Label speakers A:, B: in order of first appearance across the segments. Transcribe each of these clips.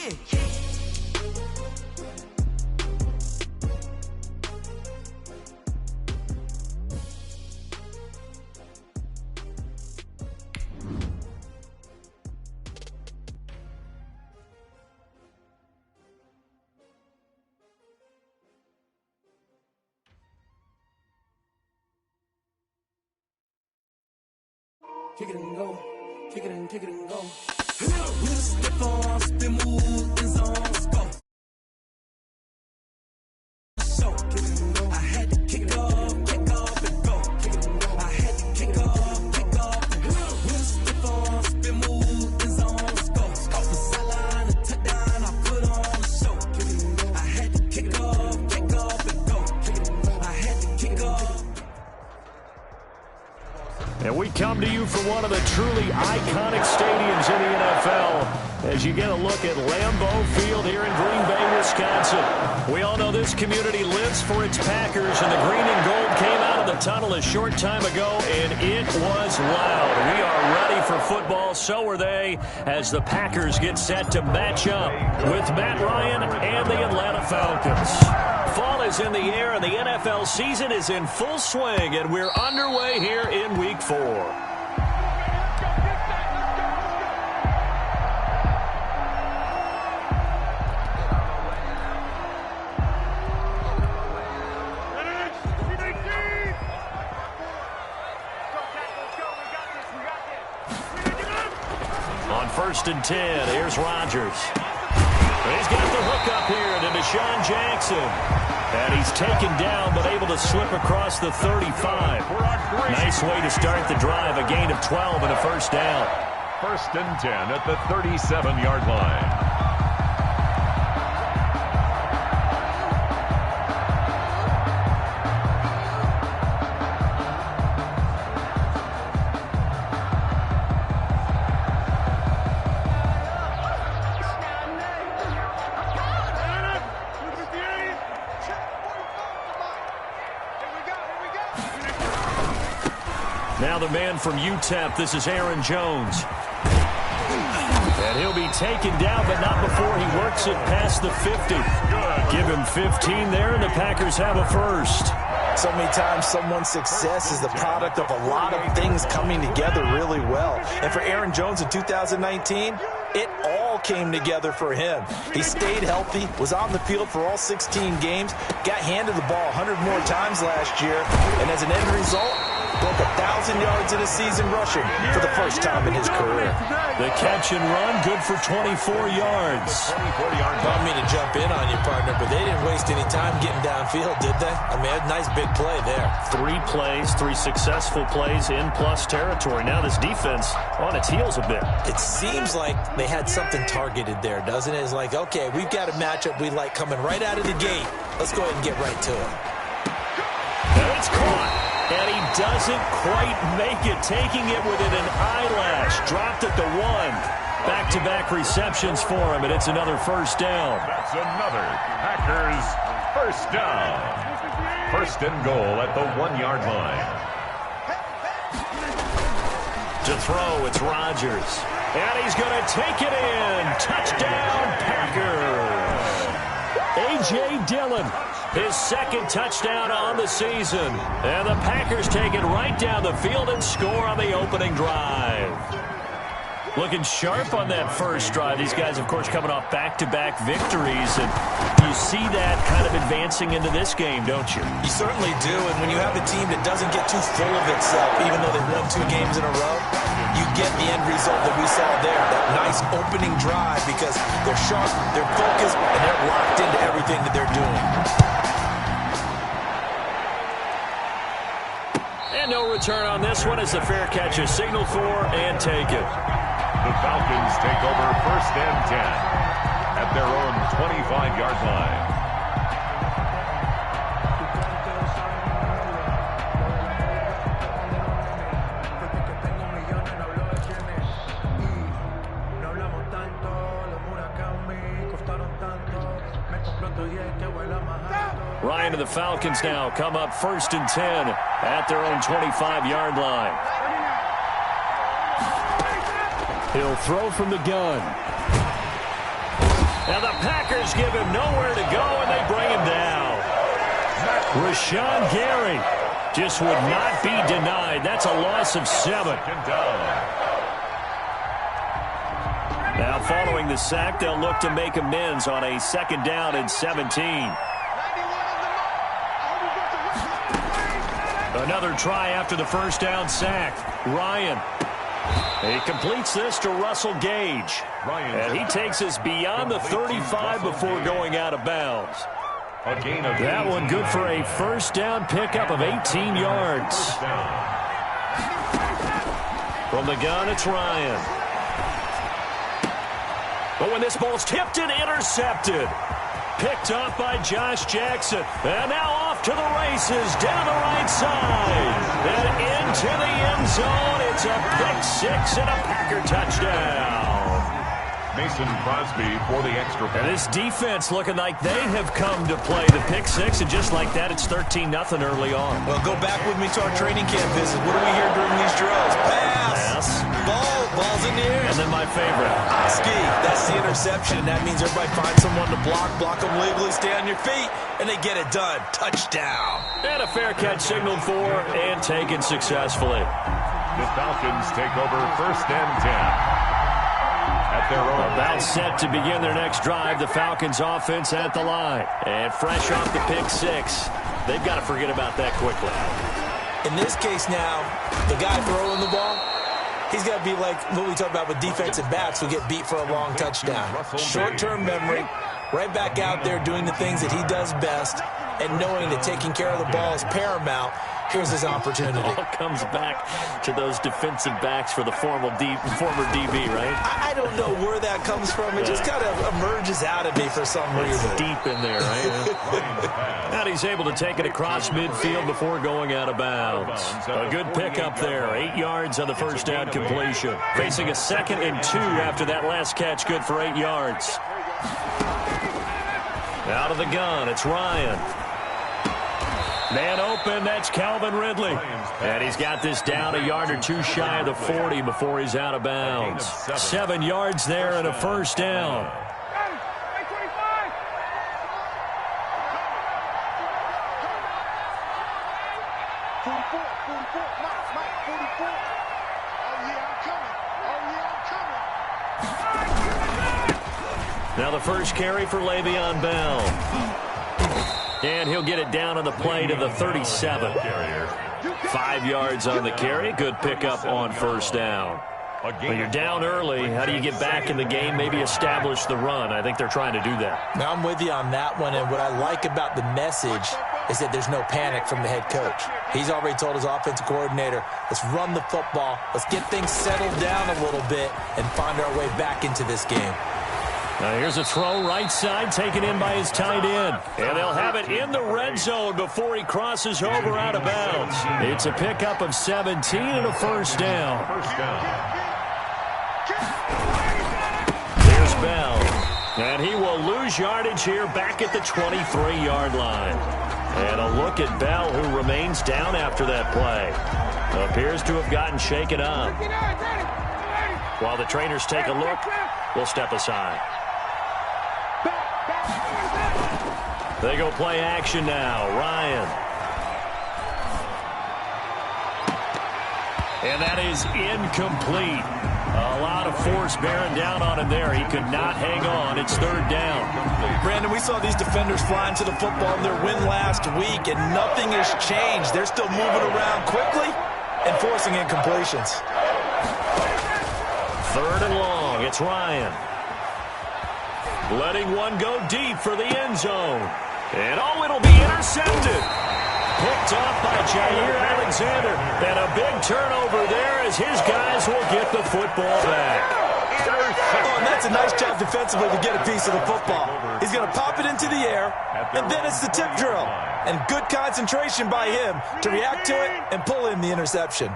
A: Kick it and go, kick it and go. We'll step on, spin, move, and zones, go. So, kick it and go. I had to kick off and go. Kick it and go. I had to kick off and go. We'll step on, spin, move, and zones, go. Off the sideline, a touchdown, I put on a show. Kick it and go. I had to kick off and go. Kick it and go. I had to kick off.
B: And we come to you from one of the truly iconic stadiums in the NFL as you get a look at Lambeau Field here in Green Bay, Wisconsin. We all know this community lives for its Packers, and the green and gold came out of the tunnel a short time ago, and it was loud. We are ready for football. So are they, as the Packers get set to match up with Matt Ryan and the Atlanta Falcons. Fall is in the air, and the NFL season is in full swing, and we're underway here in Week 4. On 1st and 10, here's Rodgers. He's got the hook up here to Deshaun Jackson. And he's taken down, but able to slip across the 35. Nice way to start the drive. A gain of 12 and a first down.
C: 1st and 10 at the 37-yard line.
B: Now the man from UTEP, this is Aaron Jones. And he'll be taken down, but not before he works it past the 50. Give him 15 there, and the Packers have a first.
D: So many times someone's success is the product of a lot of things coming together really well. And for Aaron Jones in 2019, it all came together for him. He stayed healthy, was on the field for all 16 games, got handed the ball 100 more times last year, and as an end result, broke 1,000 yards in a season rushing for the first time in his career.
B: The catch and run, good for 24 yards.
D: Don't mean to jump in on you, partner, but they didn't waste any time getting downfield, did they? I mean, a nice big play there.
B: 3 plays, 3 successful plays in plus territory. Now this defense on its heels a bit.
D: It seems like they had something targeted there, doesn't it? It's like, okay, we've got a matchup we like coming right out of the gate. Let's go ahead and get right to it.
B: And it's caught. And he doesn't quite make it, taking it within an eyelash. Dropped at the 1. Back-to-back receptions for him, and it's another first down.
C: That's another Packers first down. 1st and goal at the 1-yard line.
B: To throw, it's Rodgers. And he's going to take it in. Touchdown, Packers. A.J. Dillon. His 2nd touchdown on the season. And the Packers take it right down the field and score on the opening drive. Looking sharp on that first drive. These guys, of course, coming off back-to-back victories. And you see that kind of advancing into this game, don't you?
D: You certainly do. And when you have a team that doesn't get too full of itself, even though they've won 2 games in a row, you get the end result that we saw there. That nice opening drive because they're sharp, they're focused, and they're locked into everything that they're doing.
B: And no return on this one as the fair catch is signaled for and taken.
C: The Falcons take over 1st and 10 at their own 25-yard line.
B: Ryan and the Falcons now come up 1st and 10 at their own 25-yard line. He'll throw from the gun. Now the Packers give him nowhere to go, and they bring him down. Rashawn Gary just would not be denied. That's a loss of 7. Now following the sack, they'll look to make amends on a 2nd down and 17. Another try after the 1st down sack. Ryan. He completes this to Russell Gage. And he takes us beyond the 35 before going out of bounds. That one good for a 1st down pickup of 18 yards. From the gun, it's Ryan. But when this ball's tipped and intercepted. Picked up by Josh Jackson. And now off to the races down the right side. And into the end zone. It's a pick-6 and a Packer touchdown.
C: Mason Crosby for the extra point.
B: And this defense looking like they have come to play the pick-6. And just like that, it's 13-0 early on.
D: Well, go back with me to our training camp visit. What do we hear during these drills? Pass. Ball's in the air.
B: And then my favorite.
D: Ski. That's the interception. That means everybody finds someone to block them legally, stay on your feet, and they get it done. Touchdown.
B: And a fair catch signaled for and taken successfully.
C: The Falcons take over 1st and 10. At their own
B: About set to begin their next drive, the Falcons offense at the line. And fresh off the pick-6, they've got to forget about that quickly.
D: In this case now, the guy throwing the ball, he's got to be like what we talk about with defensive backs who get beat for a long touchdown. Short-term memory, right back out there doing the things that he does best, and knowing that taking care of the ball is paramount. Here's his opportunity.
B: It all comes back to those defensive backs for the former DB, right?
D: I don't know where that comes from. It just kind of emerges out of me for some reason.
B: It's deep in there, right? And he's able to take it across midfield before going out of bounds. A good pickup there. 8 yards on the 1st down completion. Facing a 2nd and 2 after that last catch. Good for 8 yards. Out of the gun, it's Ryan. Man open, that's Calvin Ridley. And he's got this down a yard or 2 shy of the 40 before he's out of bounds. 7 yards there and a 1st down. Now the first carry for Le'Veon Bell. And he'll get it down on the play to the 37. 5 yards on the carry. Good pickup on 1st down. When you're down early, how do you get back in the game, maybe establish the run? I think they're trying to do that.
D: Now I'm with you on that one, and what I like about the message is that there's no panic from the head coach. He's already told his offensive coordinator, let's run the football, let's get things settled down a little bit and find our way back into this game.
B: Now here's a throw right side, taken in by his tight end. And they'll have it in the red zone before he crosses over out of bounds. It's a pickup of 17 and a 1st down. Here's Bell. And he will lose yardage here back at the 23-yard line. And a look at Bell, who remains down after that play. Appears to have gotten shaken up. While the trainers take a look, we'll step aside. They go play action now. Ryan. And that is incomplete. A lot of force bearing down on him there. He could not hang on. It's 3rd down.
D: Brandon, we saw these defenders flying to the football in their win last week, and nothing has changed. They're still moving around quickly and forcing incompletions.
B: 3rd and long. It's Ryan. Letting one go deep for the end zone. And it'll be intercepted. Picked off by Jair Alexander. And a big turnover there as his guys will get the football back.
D: Oh, and that's a nice job defensively to get a piece of the football. He's going to pop it into the air, and then it's the tip drill. And good concentration by him to react to it and pull in the interception.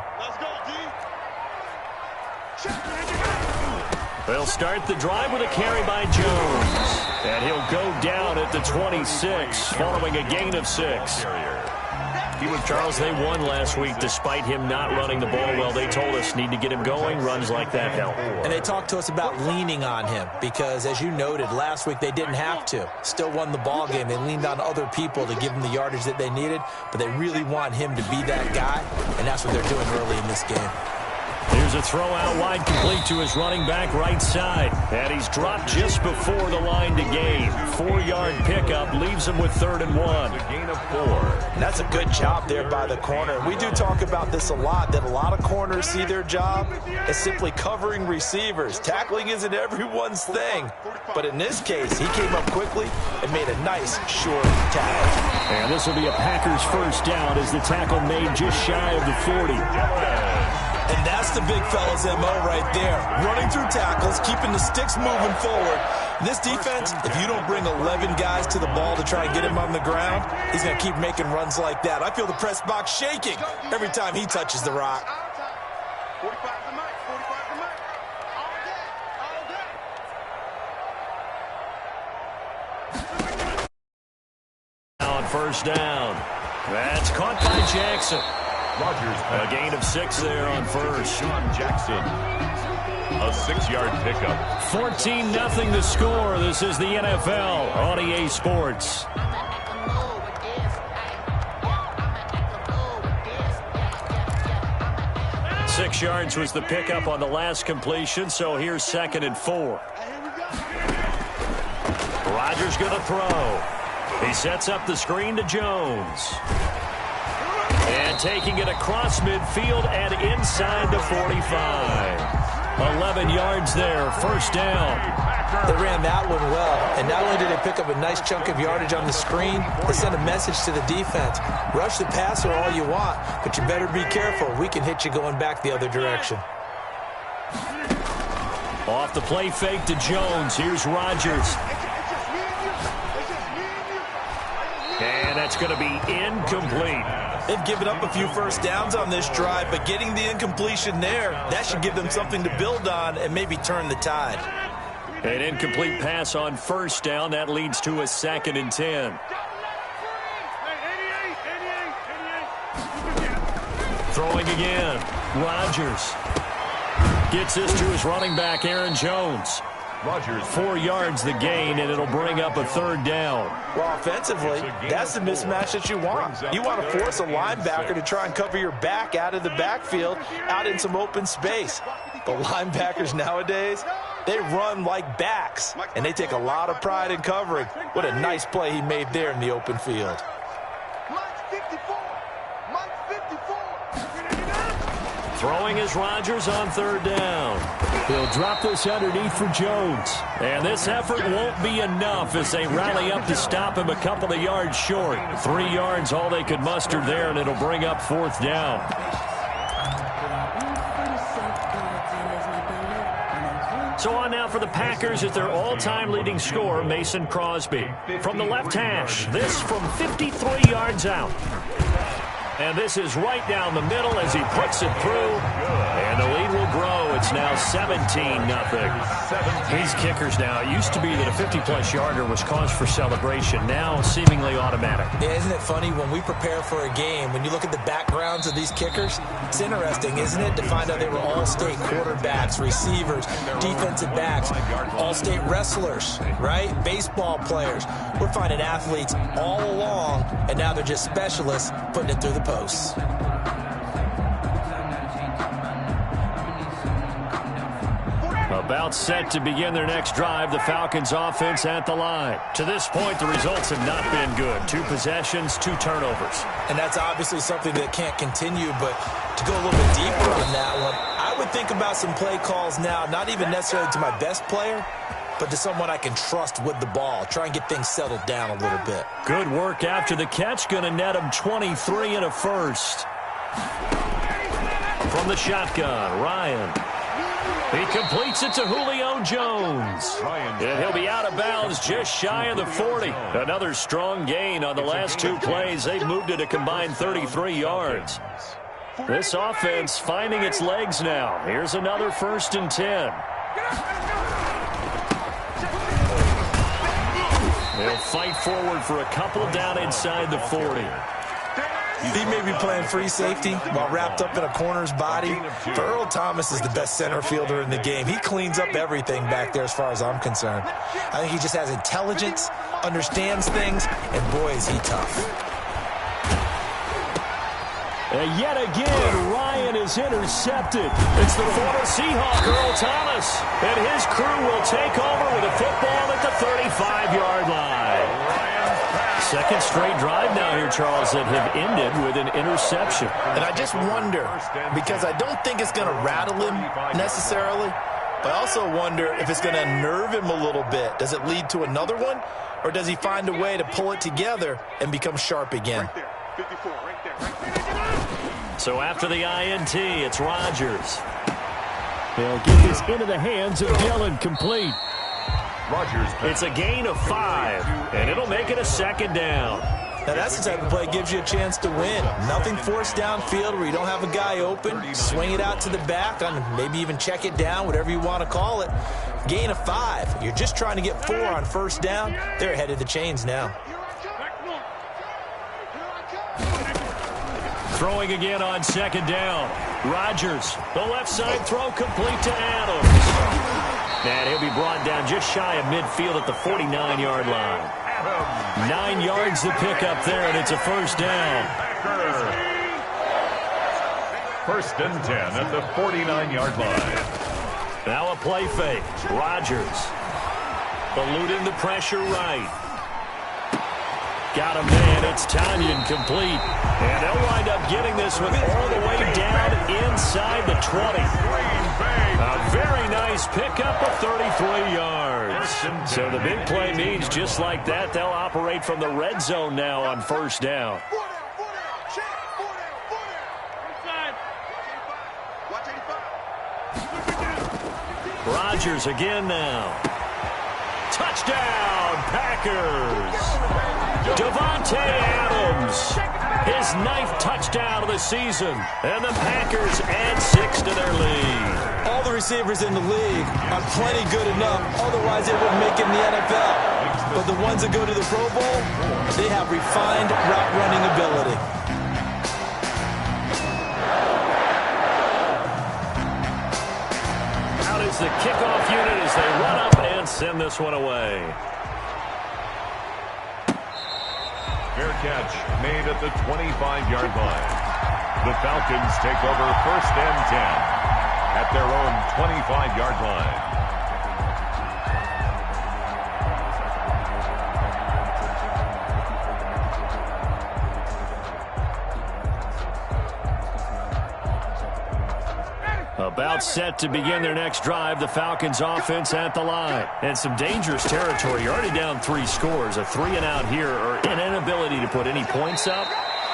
B: They'll start the drive with a carry by Jones. And he'll go down at the 26 following a gain of 6. Charles, they won last week despite him not running the ball well. They told us need to get him going. Runs like that help.
D: And they talked to us about leaning on him because, as you noted, last week they didn't have to. Still won the ball game. They leaned on other people to give them the yardage that they needed, but they really want him to be that guy, and that's what they're doing early in this game.
B: Here's a throw out wide complete to his running back right side. And he's dropped just before the line to gain. 4-yard pickup leaves him with 3rd and 1.
C: A gain of 4.
D: And that's a good job there by the corner. We do talk about this a lot, that a lot of corners see their job as simply covering receivers. Tackling isn't everyone's thing. But in this case, he came up quickly and made a nice, short tackle.
B: And this will be a Packers first down as the tackle made just shy of the 40.
D: And that's the big fella's MO right there. Running through tackles, keeping the sticks moving forward. This defense, if you don't bring 11 guys to the ball to try and get him on the ground, he's going to keep making runs like that. I feel the press box shaking every time he touches the rock.
E: 45 to Mike, 45 to Mike. All day,
B: Now on first down. That's caught by Jackson.
C: Rodgers,
B: A gain of 6 there on first.
C: Sean Jackson. A 6-yard pickup.
B: 14-0 the score. This is the NFL on EA Sports. Six yards was the pickup on the last completion, so here's 2nd and 4. Rodgers going to throw. He sets up the screen to Jones. And taking it across midfield and inside the 45. 11 yards there, first down.
D: They ran that one well, and not only did they pick up a nice chunk of yardage on the screen, they sent a message to the defense. Rush the passer all you want, but you better be careful. We can hit you going back the other direction.
B: Off the play fake to Jones. Here's Rodgers. And that's going to be incomplete.
D: They've given up a few first downs on this drive, but getting the incompletion there, that should give them something to build on and maybe turn the tide.
B: An incomplete pass on first down. That leads to a 2nd and 10. Throwing again. Rodgers gets this to his running back, Aaron Jones.
C: Rodgers.
B: 4 yards the gain, and it'll bring up a 3rd down.
D: Well, offensively, that's the mismatch that you want. You want to force a linebacker to try and cover your back out of the backfield, out in some open space. The linebackers nowadays, they run like backs, and they take a lot of pride in covering. What a nice play he made there in the open field.
E: Mike's 54. Mike's 54.
B: Throwing is Rodgers on 3rd down. He'll drop this underneath for Jones. And this effort won't be enough as they rally up to stop him a couple of yards short. 3 yards all they could muster there, and it'll bring up 4th down. So on now for the Packers at their all-time leading scorer, Mason Crosby. From the left hash, this from 53 yards out. And this is right down the middle as he puts it through. And the lead will grow. It's now 17-0. These kickers now, it used to be that a 50-plus yarder was cause for celebration. Now seemingly automatic.
D: Yeah, isn't it funny when we prepare for a game, when you look at the backgrounds of these kickers, it's interesting, isn't it, to find out they were all-state quarterbacks, receivers, defensive backs, all-state wrestlers, right? Baseball players. We're finding athletes all along, and now they're just specialists putting it through the posts.
B: About set to begin their next drive, the Falcons offense at the line. To this point, the results have not been good. 2 possessions, 2 turnovers.
D: And that's obviously something that can't continue, but to go a little bit deeper on that one, I would think about some play calls now, not even necessarily to my best player, but to someone I can trust with the ball. Try and get things settled down a little bit.
B: Good work after the catch. Going to net him 23 and a first. From the shotgun, Ryan. He completes it to Julio Jones. And he'll be out of bounds just shy of the 40. Another strong gain on the last 2 plays. They've moved it a combined 33 yards. This offense finding its legs now. Here's another 1st and 10. They'll fight forward for a couple down inside the 40.
D: He may be playing free safety while wrapped up in a corner's body, but Earl Thomas is the best center fielder in the game. He cleans up everything back there as far as I'm concerned. I think he just has intelligence, understands things, and boy, is he tough.
B: And yet again, Ryan is intercepted. It's the former Seahawk, Earl Thomas. And his crew will take over with a football at the 35-yard line. Second straight drive now here, Charles, that have ended with an interception.
D: And I just wonder, because I don't think it's going to rattle him necessarily, but I also wonder if it's going to unnerve him a little bit. Does it lead to another one, or does he find a way to pull it together and become sharp again?
E: Right there. 54, right there, right there.
B: So after the INT, it's Rodgers. They'll get this into the hands of Dillon, complete.
C: Rodgers.
B: It's a gain of 5, and it'll make it a second down.
D: Now that's the type of play that gives you a chance to win. Nothing forced downfield where you don't have a guy open. Swing it out to the back, maybe even check it down, whatever you want to call it. Gain of 5. You're just trying to get 4 on first down. They're ahead of the chains now.
B: Throwing again on second down. Rodgers, the left side throw complete to Adams. And he'll be brought down just shy of midfield at the 49-yard line. 9 yards to pick up there, and it's a first down.
C: First and 10 at the 49-yard line.
B: Now a play fake. Rodgers eluding the pressure right. Got a man. It's Tanyan, complete. And they'll wind up getting this one all the way down inside the 20. A very nice pickup of 33 yards. So the big play means just like that, they'll operate from the red zone now on first down. Rodgers again now. Touchdown, Packers. Devontae Adams, his 9th touchdown of the season, and the Packers add 6 to their lead.
D: All the receivers in the league are plenty good enough, otherwise they wouldn't make it in the NFL. But the ones that go to the Pro Bowl, they have refined route running ability.
B: Out is the kickoff unit as they run up and send this one away.
C: Fair catch made at the 25-yard line. The Falcons take over first and 10 at their own 25-yard line.
B: About set to begin their next drive, the Falcons offense at the line. And some dangerous territory. You're already down 3 scores. A 3-and-out here, or an inability to put any points up.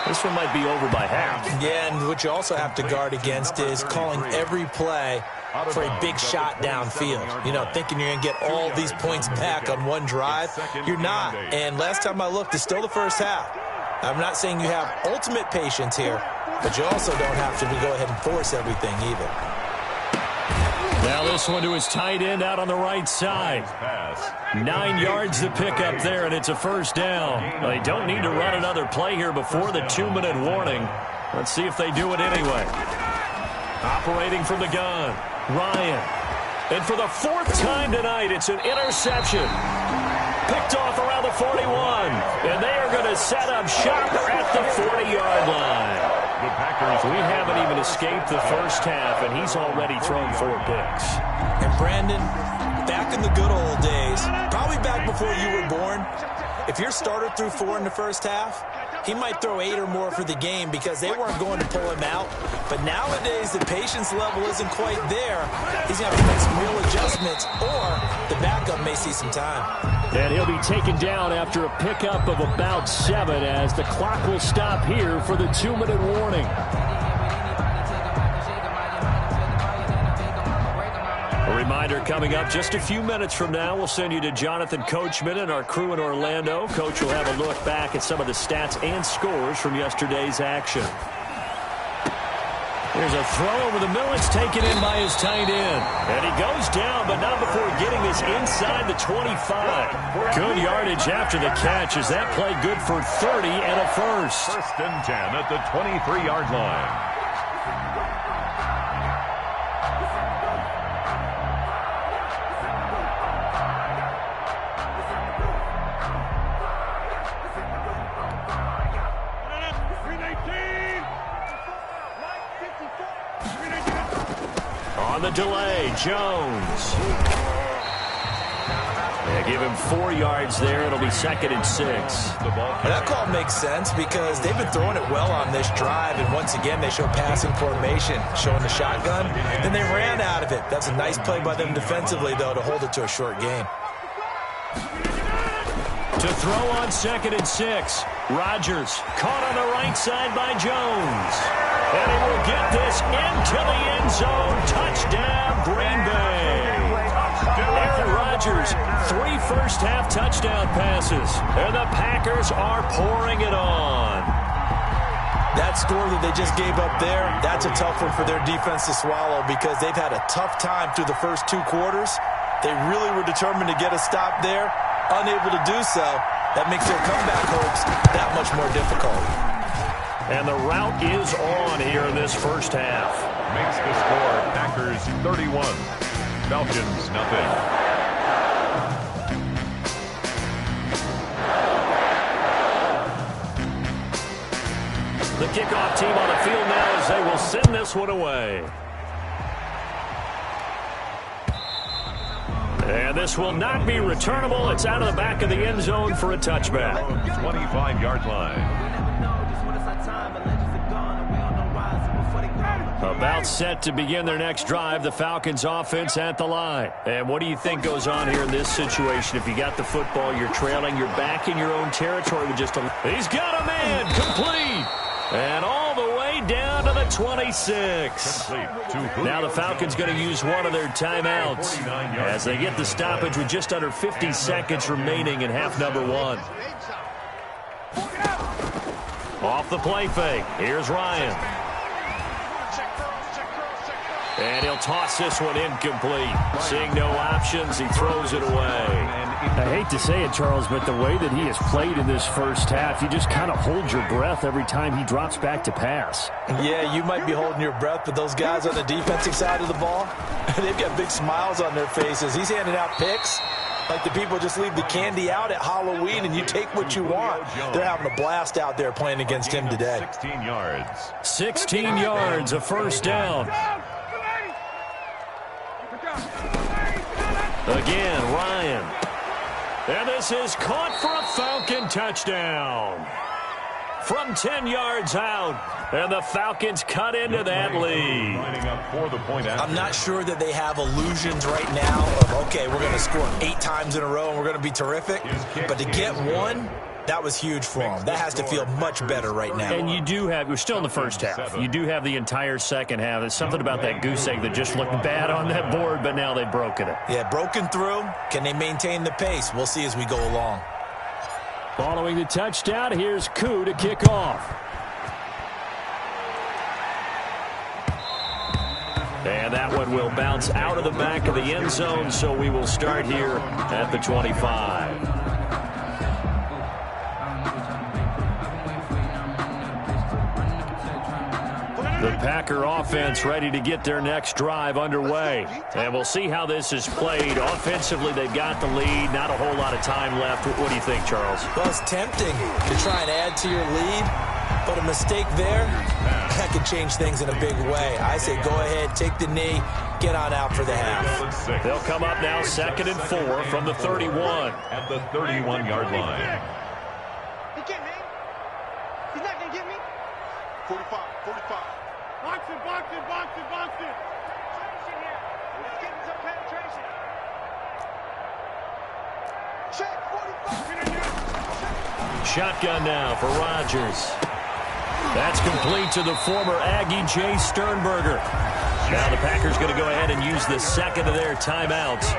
B: This one might be over by half.
D: Yeah, and what you also have to guard against is calling every play for a big shot downfield. You know, thinking you're going to get all these points back on one drive. You're not. And last time I looked, it's still the first half. I'm not saying you have ultimate patience here, but you also don't have to go ahead and force everything either.
B: Now this one to his tight end out on the right side. 9 yards to pick up there, and it's a first down. They don't need to run another play here before the 2-minute warning. Let's see if they do it anyway. Operating from the gun, Ryan. And for the 4th time tonight, it's an interception. Picked off around the 41. And they are going to set up shop at the 40-yard line.
C: The Packers.
B: We haven't even escaped the first half, and he's already thrown 4 picks.
D: And Brandon, back in the good old days, probably back before you were born, if your starter threw 4 in the first half, he might throw 8 or more for the game because they weren't going to pull him out. But nowadays, the patience level isn't quite there. He's going to have to make some real adjustments, or the backup may see some time.
B: And he'll be taken down after a pickup of about 7 as the clock will stop here for the 2-minute warning. A reminder coming up just a few minutes from now, we'll send you to Jonathan Coachman and our crew in Orlando. Coach will have a look back at some of the stats and scores from yesterday's action. There's a throw over the middle. It's taken in by his tight end. And he goes down, but not before getting this inside the 25. Good yardage after the catch as that play good for 30 and a first.
C: First and 10 at the 23-yard line.
B: On the delay, Jones. They give him 4 yards there. It'll be 2nd and 6.
D: That call makes sense because they've been throwing it well on this drive, and once again they show passing formation, showing the shotgun. Then they ran out of it. That's a nice play by them defensively, though, to hold it to a short gain.
B: To throw on 2nd and 6. Rodgers caught on the right side by Jones. And he will get this into the end zone. Touchdown, Green Bay. Aaron Rodgers, 3 first-half touchdown passes. And the Packers are pouring it on.
D: That score that they just gave up there, that's a tough one for their defense to swallow because they've had a tough time through the first 2 quarters. They really were determined to get a stop there. Unable to do so, that makes their comeback hopes that much more difficult.
B: And the route is on here in this first half.
C: Makes the score Packers 31, Falcons nothing.
B: The kickoff team on the field now as they will send this one away. And this will not be returnable. It's out of the back of the end zone for a touchback.
C: 25-yard line.
B: About set to begin their next drive, the Falcons offense at the line. And what do you think goes on here in this situation? If you got the football, you're trailing, you're back in your own territory with just a... He's got a man, complete. And all the way down to the 26. Now the Falcons going to use one of their timeouts as they get the stoppage with just under 50 seconds remaining in half number 1. Off the play fake. Here's Ryan. And he'll toss this one incomplete. Seeing no options, he throws it away.
F: I hate to say it, Charles, but the way that he has played in this first half, you just kind of hold your breath every time he drops back to pass.
D: Yeah, you might be holding your breath, but those guys on the defensive side of the ball, they've got big smiles on their faces. He's handing out picks like the people just leave the candy out at Halloween and you take what you want. They're having a blast out there playing against him today.
C: 16 yards.
B: 16 yards, a first down. Again, Ryan. And this is caught for a Falcon touchdown. From 10 yards out. And the Falcons cut into that lead.
D: I'm not sure that they have illusions right now of, okay, we're going to score 8 times in a row and we're going to be terrific. But to get one, that was huge for them. That has to feel much better right now.
B: And you do have, we're still in the first half. You do have the entire second half. There's something about that goose egg that just looked bad on that board, but now they've broken it.
D: Yeah, broken through. Can they maintain the pace? We'll see as we go along.
B: Following the touchdown, here's Koo to kick off. And that one will bounce out of the back of the end zone, so we will start here at the 25. The Packer offense ready to get their next drive underway. And we'll see how this is played. Offensively, they've got the lead. Not a whole lot of time left. What do you think, Charles?
D: Well, it's tempting to try and add to your lead, but a mistake there, that could change things in a big way. I say go ahead, take the knee, get on out for the half.
B: They'll come up now 2nd and 4 from the 31.
C: At the 31-yard line.
E: He get me. He's not going to get me. 45, 45. Box it, box it, box it, box it. Penetration here. He's getting some penetration. Check, 45.
B: Shotgun now for Rodgers. That's complete to the former Aggie, Jay Sternberger. Now the Packers going to go ahead and use the second of their timeouts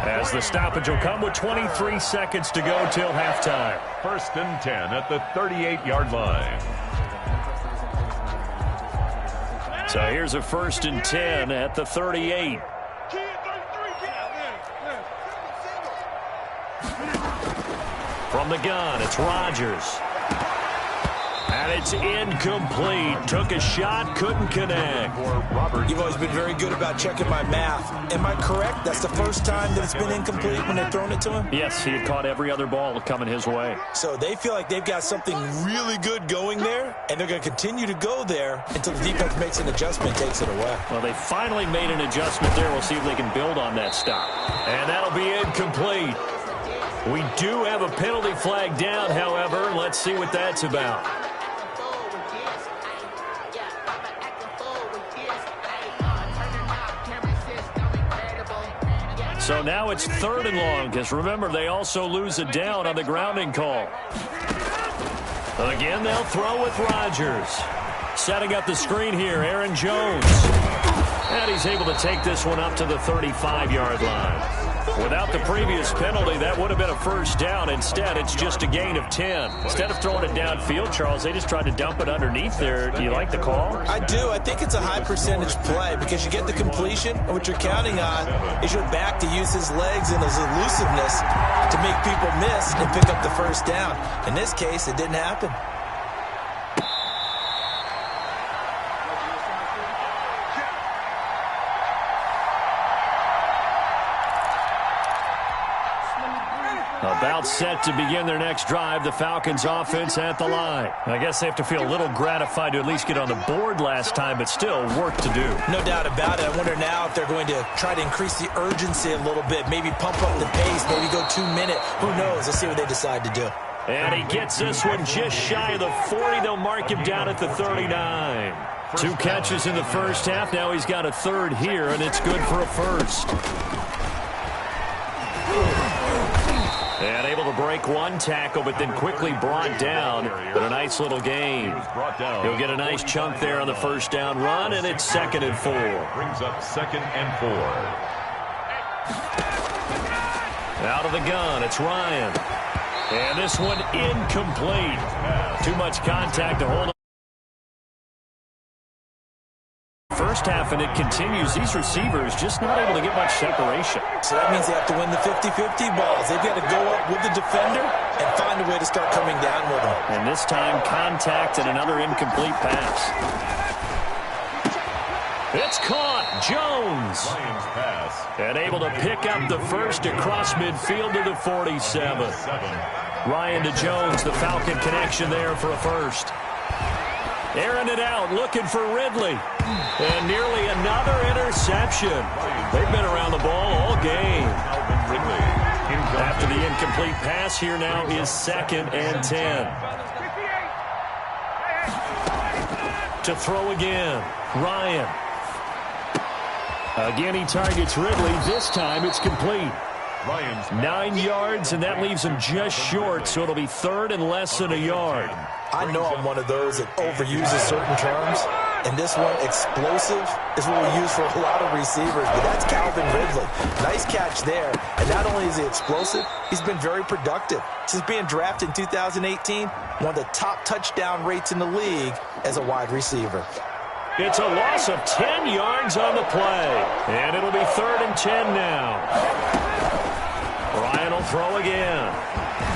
B: as the stoppage will come with 23 seconds to go till halftime.
C: 1st and 10 at the 38-yard line.
B: So here's a 1st and 10 at the 38. From the gun, it's Rodgers. And it's incomplete. Took a shot, couldn't connect.
D: You've always been very good about checking my math. Am I correct? That's the first time that it's been incomplete when they've thrown it to him?
B: Yes, he had caught every other ball coming his way.
D: So they feel like they've got something really good going there, and they're going to continue to go there until the defense makes an adjustment, takes it away.
B: Well, they finally made an adjustment there. We'll see if they can build on that stop. And that'll be incomplete. We do have a penalty flag down, however. Let's see what that's about. So now it's 3rd and long, because remember, they also lose a down on the grounding call. Again, they'll throw with Rodgers. Setting up the screen here, Aaron Jones. And he's able to take this one up to the 35-yard line. Without the previous penalty, that would have been a 1st down. Instead, it's just a gain of 10. Instead of throwing it downfield, Charles, they just tried to dump it underneath there. Do you like the call?
D: I do. I think it's a high percentage play because you get the completion, and what you're counting on is your back to use his legs and his elusiveness to make people miss and pick up the 1st down. In this case, it didn't happen.
B: About set to begin their next drive, the Falcons offense at the line. I guess they have to feel a little gratified to at least get on the board last time, but still work to do.
D: No doubt about it. I wonder now if they're going to try to increase the urgency a little bit, maybe pump up the pace, maybe go 2-minute. Who knows? Let's see what they decide to do.
B: And he gets this one just shy of the 40. They'll mark him down at the 39. 2 catches in the 1st half. Now he's got a 3rd here, and it's good for a 1st. And able to break one tackle, but then quickly brought down. But a nice little gain. He'll get a nice chunk there on the 1st down run, and it's 2nd and 4.
C: Brings up 2nd and 4.
B: Out of the gun, it's Ryan. And this one incomplete. Too much contact to hold on. 1st half, and it continues. These receivers just not able to get much separation.
D: So that means they have to win the 50-50 balls. They've got to go up with the defender and find a way to start coming down with them.
B: And this time, contact and another incomplete pass. It's caught. Jones.
C: Lions pass.
B: And able to pick up the 1st across midfield to the 47. Ryan to Jones, the Falcon connection there for a 1st. Airing it out, looking for Ridley. And nearly another interception. They've been around the ball all game. After the incomplete pass, here now is 2nd and 10. To throw again, Ryan. Again, he targets Ridley. This time it's complete. 9 yards, and that leaves him just short, so it'll be 3rd and less than a yard.
D: I know I'm one of those that overuses certain terms, and this one, explosive, is what we use for a lot of receivers, but that's Calvin Ridley. Nice catch there, and not only is he explosive, he's been very productive. Since being drafted in 2018, one of the top touchdown rates in the league as a wide receiver.
B: It's a loss of 10 yards on the play, and it'll be 3rd and 10 now. Ryan will throw again.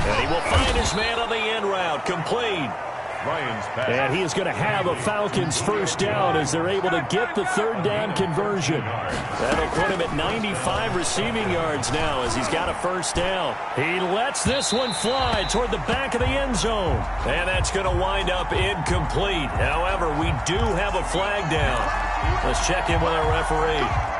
B: And he will find his man on the end route. Complete.
C: Ryan's pass.
B: And he is going to have a Falcons 1st down as they're able to get the 3rd down conversion. That'll put him at 95 receiving yards now as he's got a 1st down. He lets this one fly toward the back of the end zone. And that's going to wind up incomplete. However, we do have a flag down. Let's check in with our referee.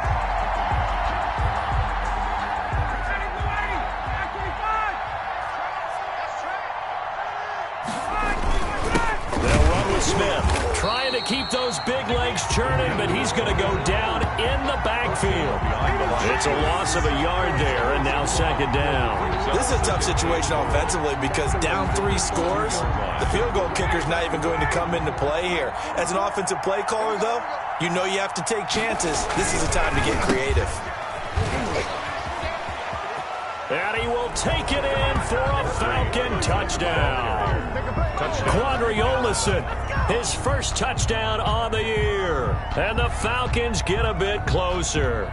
B: Smith trying to keep those big legs churning, but he's going to go down in the backfield. It's a loss of a yard there, and now 2nd down.
D: This is a tough situation offensively because down 3 scores, the field goal kicker's not even going to come into play here. As an offensive play caller, though, you know you have to take chances. This is a time to get creative.
B: And he will take it in for a Falcon touchdown. Olsen, his first touchdown on the year. And the Falcons get a bit closer.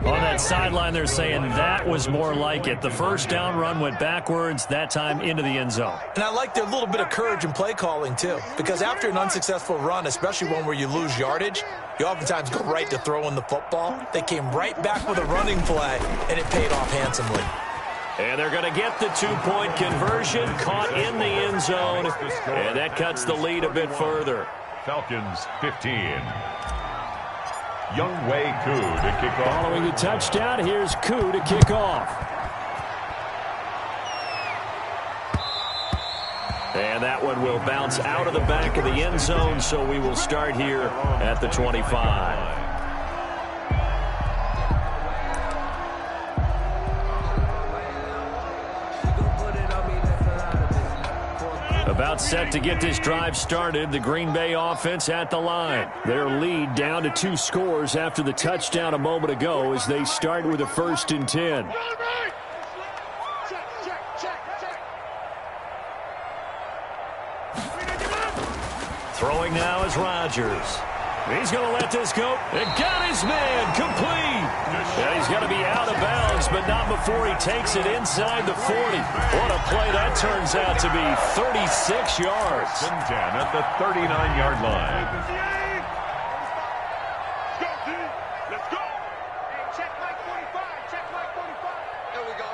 B: On that sideline, they're saying that was more like it. The first down run went backwards, that time into the end zone.
D: And I like their little bit of courage in play calling, too. Because after an unsuccessful run, especially one where you lose yardage, you oftentimes go right to throwing the football. They came right back with a running play, and it paid off handsomely.
B: And they're going to get the two-point conversion, caught in the end zone, and that cuts the lead a bit further.
C: Falcons 15. Younghoe Koo to kick off.
F: Following the touchdown, here's Koo to kick off.
B: And that one will bounce out of the back of the end zone, so we will start here at the 25. About set to get this drive started, the Green Bay offense at the line.
F: Their lead down to 2 scores after the touchdown a moment ago as they start with a 1st and 10.
B: Throwing now is Rodgers. He's going to let this go. And got his man complete. Yeah, he's going to be out of bounds, but not before he takes it inside the 40. What a play that turns out to be. 36 yards.
C: 10 at the 39-yard line.
E: Let's go. Hey, check Mike 45. Check Mike 45. Here we go.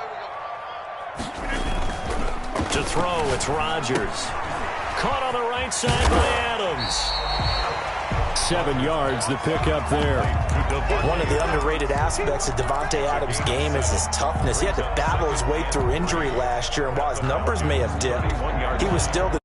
B: To throw, it's Rodgers. Caught on the right side by Adams.
F: 7 yards, the pickup there.
D: One of the underrated aspects of Davante Adams' game is his toughness. He had to battle his way through injury last year, and while his numbers may have dipped, he was still the